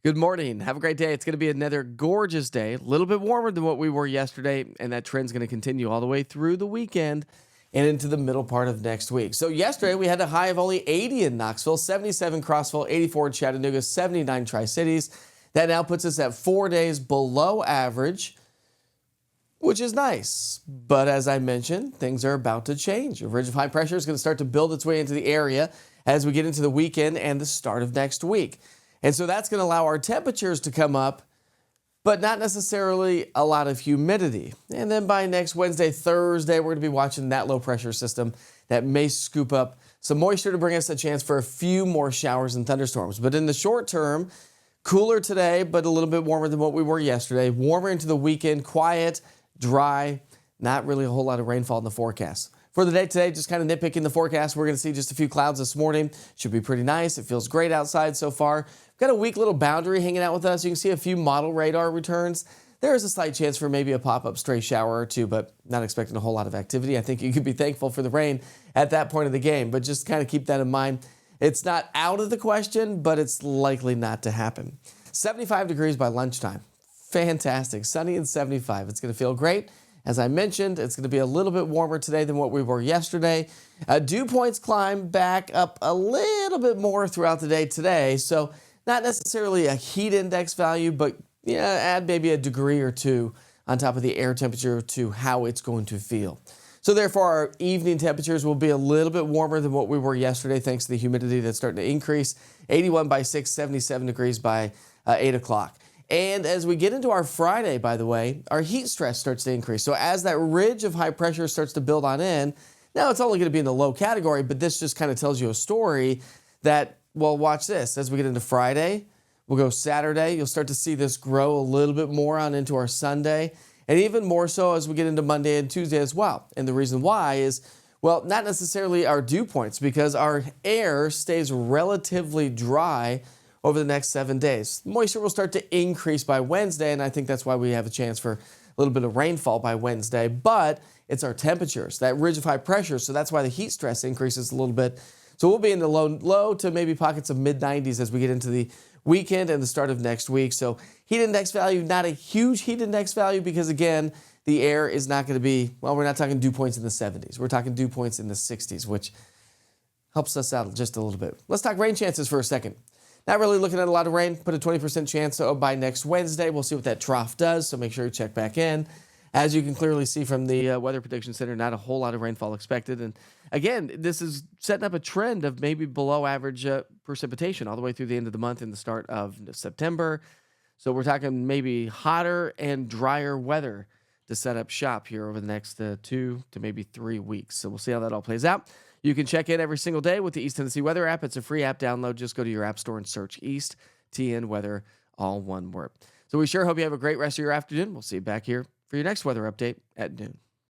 Good morning. Have a great day. It's going to be another gorgeous day, a little bit warmer than what we were yesterday, and that trend's going to continue all the way through the weekend and into the middle part of next week. So yesterday we had a high of only 80 in Knoxville, 77 Crossville, 84 in Chattanooga, 79 Tri-Cities. That now puts us at 4 days below average, which is nice. But as I mentioned, things are about to change. A ridge of high pressure is going to start to build its way into the area as we get into the weekend and the start of next week. And so that's going to allow our temperatures to come up, but not necessarily a lot of humidity. And then by next Wednesday, Thursday, we're going to be watching that low pressure system that may scoop up some moisture to bring us a chance for a few more showers and thunderstorms. But in the short term, cooler today, but a little bit warmer than what we were yesterday. Warmer into the weekend, quiet, dry, not really a whole lot of rainfall in the forecast. For the day today, just kind of nitpicking the forecast, we're going to see just a few clouds this morning. Should be pretty nice. It feels great outside so far. We've got a weak little boundary hanging out with us. You can see a few model radar returns. There is a slight chance for maybe a pop-up stray shower or two, but not expecting a whole lot of activity. I think you could be thankful for the rain at that point of the game, but just kind of keep that in mind. It's not out of the question, but it's likely not to happen. 75 degrees by lunchtime. Fantastic. Sunny and 75. It's going to feel great. As I mentioned, it's going to be a little bit warmer today than what we were yesterday. Dew points climb back up a little bit more throughout the day today. So not necessarily a heat index value, but add maybe a degree or two on top of the air temperature to how it's going to feel. So therefore, our evening temperatures will be a little bit warmer than what we were yesterday, thanks to the humidity that's starting to increase. 81 by 6, 77 degrees by 8 o'clock. And as we get into our Friday, by the way, our heat stress starts to increase. So as that ridge of high pressure starts to build on in, now it's only going to be in the low category, but this just kind of tells you a story that, well, watch this. As we get into Friday, we'll go Saturday, you'll start to see this grow a little bit more on into our Sunday, and even more so as we get into Monday and Tuesday as well. And the reason why is, well, not necessarily our dew points, because our air stays relatively dry over the next 7 days. Moisture will start to increase by Wednesday, and I think that's why we have a chance for a little bit of rainfall by Wednesday, but it's our temperatures, that ridge of high pressure, so that's why the heat stress increases a little bit. So we'll be in the low to maybe pockets of mid-90s as we get into the weekend and the start of next week. So heat index value, not a huge heat index value because, again, the air is not going to be, well, we're not talking dew points in the 70s. We're talking dew points in the 60s, which helps us out just a little bit. Let's talk rain chances for a second. Not really looking at a lot of rain. Put a 20% chance by next Wednesday. We'll see what that trough does, so make sure you check back in. As you can clearly see from the Weather Prediction Center, not a whole lot of rainfall expected. And again, this is setting up a trend of maybe below average precipitation all the way through the end of the month and the start of September. So we're talking maybe hotter and drier weather to set up shop here over the next 2 to maybe 3 weeks. So we'll see how that all plays out. You can check in every single day with the East Tennessee Weather app. It's a free app download. Just go to your app store and search East TN Weather, all one word. So we sure hope you have a great rest of your afternoon. We'll see you back here for your next weather update at noon.